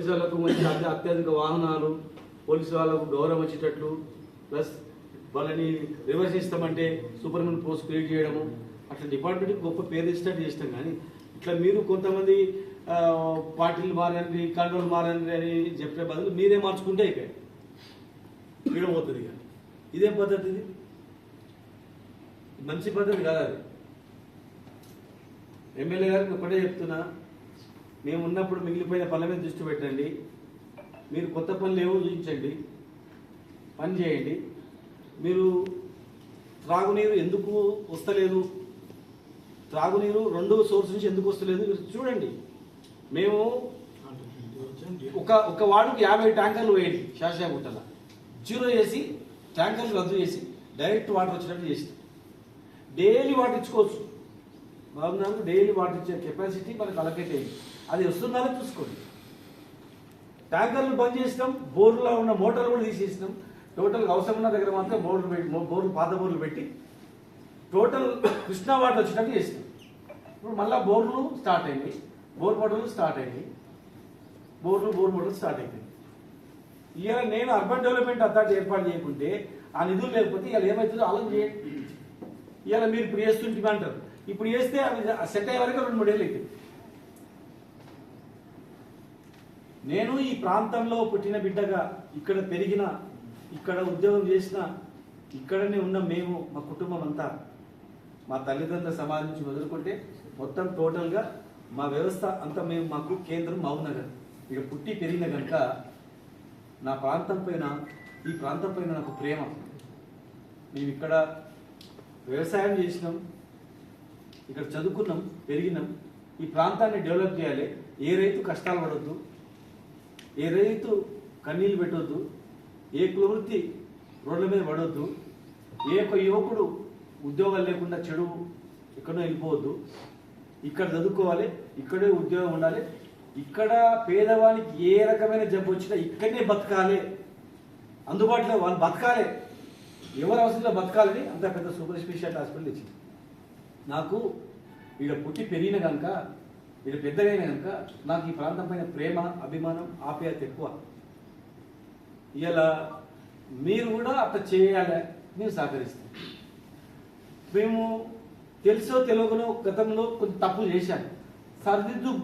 Police వాళ్ళకు మంచి అత్యధిక వాహనాలు, పోలీసు వాళ్ళకు గౌరవం వచ్చేటట్లు, ప్లస్ వాళ్ళని రివర్స్ ఇస్తామంటే సూపర్మెన్ పోస్ట్ క్రియేట్ చేయడము, అట్లా డిపార్ట్మెంట్కి గొప్ప పేరు ఇచ్చినట్టు చేస్తాం. కానీ ఇట్లా మీరు కొంతమంది పార్టీలు మారండి, కంట్రోల్ మారండి అని చెప్పే బదులు మీరే మార్చుకుంటే అయిపోయాయి, పోతుంది. ఇక ఇదేం పద్ధతి? ఇది మంచి పద్ధతి కాదు. అది ఎమ్మెల్యే గారికి ఒకటే చెప్తున్నా, మేము ఉన్నప్పుడు మిగిలిపోయిన పనుల మీద దృష్టి పెట్టండి. మీరు కొత్త పనులు ఏవో చూపించండి, పని చేయండి. మీరు త్రాగునీరు ఎందుకు వస్తలేదు, త్రాగునీరు రెండో సోర్స్ నుంచి ఎందుకు వస్తలేదు చూడండి. మేము ఒక వార్డుకి 50 ట్యాంకర్లు వేయండి, శాషాగుట్టల 0 చేసి ట్యాంకర్లు రద్దు చేసి డైరెక్ట్ వాటర్ వచ్చినట్టు చేసి డైలీ వాటర్ ఇచ్చుకోవచ్చు. బాగున్నాను, డైలీ వాటర్ ఇచ్చే కెపాసిటీ మనకు అలకేట్ అయ్యింది. అది వస్తుందా చూసుకోండి. ట్యాంకర్లు బంద్ చేసినాం, బోర్లో ఉన్న మోటార్లు కూడా తీసేసినాం. టోటల్గా అవసరం ఉన్న దగ్గర మాత్రం బోర్లు పాత బోర్లు పెట్టి టోటల్ కృష్ణా వాటర్ వచ్చినట్టు చేసినాం. ఇప్పుడు మళ్ళీ బోర్లు స్టార్ట్ అయింది, బోర్ మోటార్లు స్టార్ట్ అయింది, బోర్ మోటార్లు స్టార్ట్ అయిపోయింది. ఇవాళ నేను అర్బన్ డెవలప్మెంట్ అథారిటీ ఏర్పాటు చేయకుంటే, ఆ నిధులు లేకపోతే ఇవాళ ఏమవుతుందో ఆలోచన చేయండి. ఇవాళ మీరు ఇప్పుడు చేస్తుంటే అంటారు, ఇప్పుడు చేస్తే అవి సెట్ అయ్యే వరకు 2-3 ఏళ్ళు అవుతాయి. నేను ఈ ప్రాంతంలో పుట్టిన బిడ్డగా, ఇక్కడ పెరిగిన, ఇక్కడ ఉద్యోగం చేసిన, ఇక్కడనే ఉన్న మేము, మా కుటుంబం అంతా, మా తల్లిదండ్రుల సమాజం నుంచి మొదలుకుంటే మొత్తం టోటల్గా మా వ్యవస్థ అంతా మేము, మాకు కేంద్రం మహబూబ్నగర్. ఇక పుట్టి పెరిగిన కనుక నా ప్రాంతం పైన, ఈ ప్రాంతం పైన నాకు ప్రేమ. మేము ఇక్కడ వ్యవసాయం చేసినాం, ఇక్కడ చదువుకున్నాం, పెరిగినాం. ఈ ప్రాంతాన్ని డెవలప్ చేయాలి. ఏ రైతు కష్టాలు పడవద్దు, ఏ రైతు కన్నీళ్ళు పెట్టవద్దు, ఏ కులవృత్తి రోడ్ల మీద పడవద్దు, ఏ ఒక్క యువకుడు ఉద్యోగాలు లేకుండా చెడు ఎక్కడో వెళ్ళిపోవద్దు. ఇక్కడ చదువుకోవాలి, ఇక్కడే ఉద్యోగం ఉండాలి. ఇక్కడ పేదవానికి ఏ రకమైన జబ్బు వచ్చినా ఇక్కడనే బతకాలి, అందుబాటులో వాళ్ళు బతకాలి, ఎవరు అవసరంలో బతకాలని అంత పెద్ద సూపర్ స్పెషాలిటీ హాస్పిటల్ ఇచ్చింది. నాకు ఇక్కడ పుట్టి పెరిగిన కనుక, ఇక్కడ పెద్దగా అయిన కనుక నాకు ఈ ప్రాంతం పైన ప్రేమ, అభిమానం, ఆప్యాయత ఎక్కువ. ఇలా మీరు కూడా అట్లా చేయాలి, మేము సహకరిస్తాం. మేము తెలుసో తెలియకనో గతంలో కొంచెం తప్పులు చేశాను,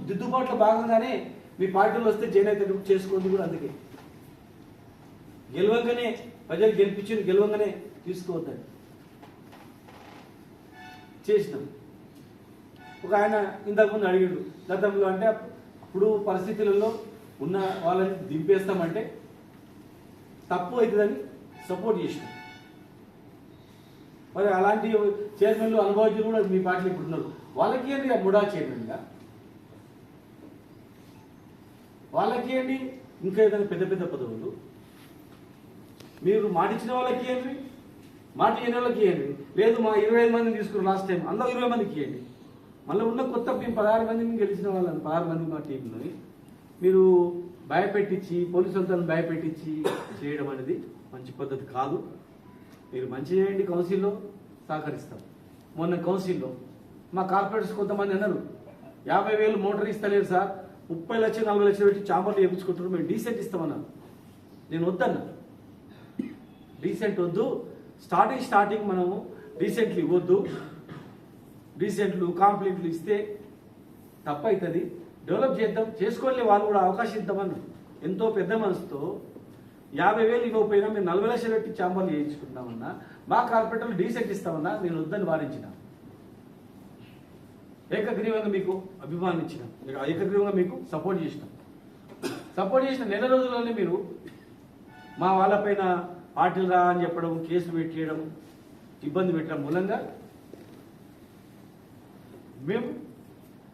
దిద్దుబాట్లో భాగంగానే మీ పార్టీలో వస్తే జైనైతే చేసుకోండి కూడా. అందుకే గెలవంగానే ప్రజలు గెలిపించి గెలవంగానే తీసుకోవద్దండి చేసినాం. ఒక ఆయన ఇంతకుముందు అడిగాడు, గతంలో అంటే ఇప్పుడు పరిస్థితులలో ఉన్న వాళ్ళని దింపేస్తామంటే తప్పు అవుతుందని సపోర్ట్ చేసినాం. మరి అలాంటి చైర్మన్లు, అనుభవజ్ఞులు కూడా మీ పార్టీలో ఇప్పుడు ఉన్నారు. వాళ్ళకి ఏంటి ముడా చైర్మన్గా, వాళ్ళకి ఏంటి ఇంకా ఏదైనా పెద్ద పెద్ద పదవులు. మీరు మాట ఇచ్చిన వాళ్ళకి ఏంటి, మాట ఇవ్వని వాళ్ళకి ఏంటి. లేదు మా 25 మందిని తీసుకున్నారు లాస్ట్ టైం, అందులో 20 మందికి ఇవ్వండి. మళ్ళీ ఉన్న కొత్త మేము 16 మందిని గెలిచిన వాళ్ళని, 16 మంది మా టీంలోని మీరు భయపెట్టించి, పోలీసులతో భయపెట్టించి చేయడం అనేది మంచి పద్ధతి కాదు. మీరు మంచి చేయండి, కౌన్సిల్లో సహకరిస్తాం. మొన్న కౌన్సిల్లో మా కార్పొరేటర్స్ కొంతమంది అన్నారు, 50,000 మోటార్ ఇస్తలేరు సార్, 30 లక్షలు 40 లక్షలు పెట్టి చాంబర్లు వేయించుకుంటున్నారు, మేము డీసెంట్ ఇస్తామన్నారు. నేను వద్దన్నా, డీసెంట్ వద్దు, స్టార్టింగ్ మనము డీసెంట్లు ఇవ్వద్దు. డీసెంట్లు, కాంప్లైంట్లు ఇస్తే తప్పు అవుతుంది, డెవలప్ చేద్దాం, చేసుకోలే వాళ్ళు కూడా అవకాశం ఇద్దామన్నారు. ఎంతో పెద్ద మనసుతో 50,000 ఇవ్వకపోయినా మేము 40 లక్షలు పెట్టి చాంబర్లు చేయించుకుంటామన్నా, మా కార్పొరేటర్లు డీసెంట్ ఇస్తామన్నా నేను వద్దని వారించిన. ఏకగ్రీవంగా మీకు అభిమానించిన, ఏకగ్రీవంగా మీకు సపోర్ట్ చేసిన నెల రోజుల్లోనే మీరు మా వాళ్ళపైన పార్టీలు రా అని చెప్పడం, కేసులు పెట్టేయడం, ఇబ్బంది పెట్టడం మూలంగా మేము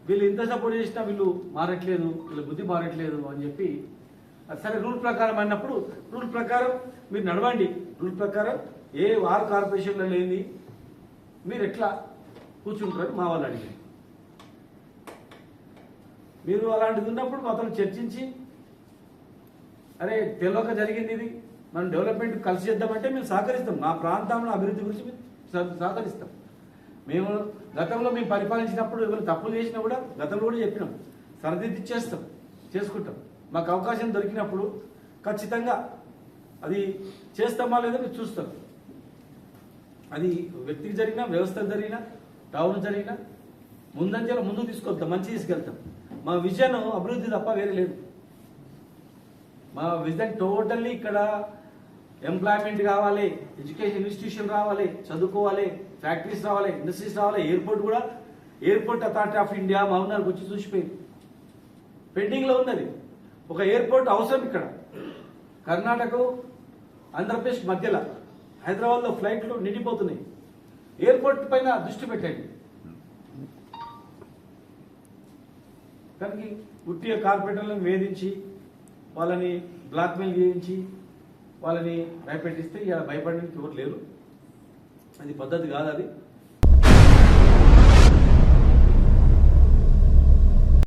వీళ్ళు ఎంత సపోర్ట్ చేసినా వీళ్ళు మారట్లేదు, వీళ్ళ బుద్ధి మారట్లేదు అని చెప్పి, సరే రూల్ ప్రకారం అన్నప్పుడు రూల్ ప్రకారం మీరు నడవండి. రూల్ ప్రకారం ఏ వారు కార్పొరేషన్లో లేని మీరు ఎట్లా కూర్చుంటారని మా వాళ్ళు అడిగారు. మీరు అలాంటిది ఉన్నప్పుడు మొత్తం చర్చించి, అరే తెలియక జరిగింది ఇది, మనం డెవలప్మెంట్ కలిసి చేద్దామంటే మేము సహకరిస్తాం. మా ప్రాంతంలో అభివృద్ధి గురించి మేము సహకరిస్తాం. మేము గతంలో మేము పరిపాలించినప్పుడు ఎవరు తప్పులు చేసినా కూడా గతంలో కూడా చెప్పినాం, సరిదిద్ది చేసుకుంటాం. మాకు అవకాశం దొరికినప్పుడు ఖచ్చితంగా అది చేస్తామా లేదో మీరు చూస్తారు. అది వ్యక్తికి జరిగినా, వ్యవస్థకు జరిగినా, టౌన్ జరిగినా ముందంజలో ముందుకు తీసుకొస్తాం, మంచి తీసుకెళ్తాం. మా విజన్ అభివృద్ధి తప్ప వేరే లేదు. మా విజన్ టోటల్లీ ఇక్కడ ఎంప్లాయ్మెంట్ కావాలి, ఎడ్యుకేషన్ ఇన్స్టిట్యూషన్ రావాలి, చదువుకోవాలి, ఫ్యాక్టరీస్ రావాలి, ఇండస్ట్రీస్ రావాలి. ఎయిర్పోర్ట్ కూడా ఎయిర్పోర్ట్ అథారిటీ ఆఫ్ ఇండియా మహబూబ్నగర్కి వచ్చి చూసిపోయింది. పెండింగ్లో ఉన్నది ఒక ఎయిర్పోర్ట్ అవసరం. ఇక్కడ కర్ణాటక ఆంధ్రప్రదేశ్ మధ్యలో హైదరాబాద్లో ఫ్లైట్లు నిండిపోతున్నాయి. ఎయిర్పోర్ట్ పైన దృష్టి పెట్టండి. కానీ ఉట్టిగా కార్పొరేటర్లను వేధించి వాళ్ళని బ్లాక్మెయిల్ చేయించి వాళ్ళని భయపెట్టిస్తే ఇలా భయపడడానికి ఎవరు లేరు. అది పద్ధతి కాదు. అది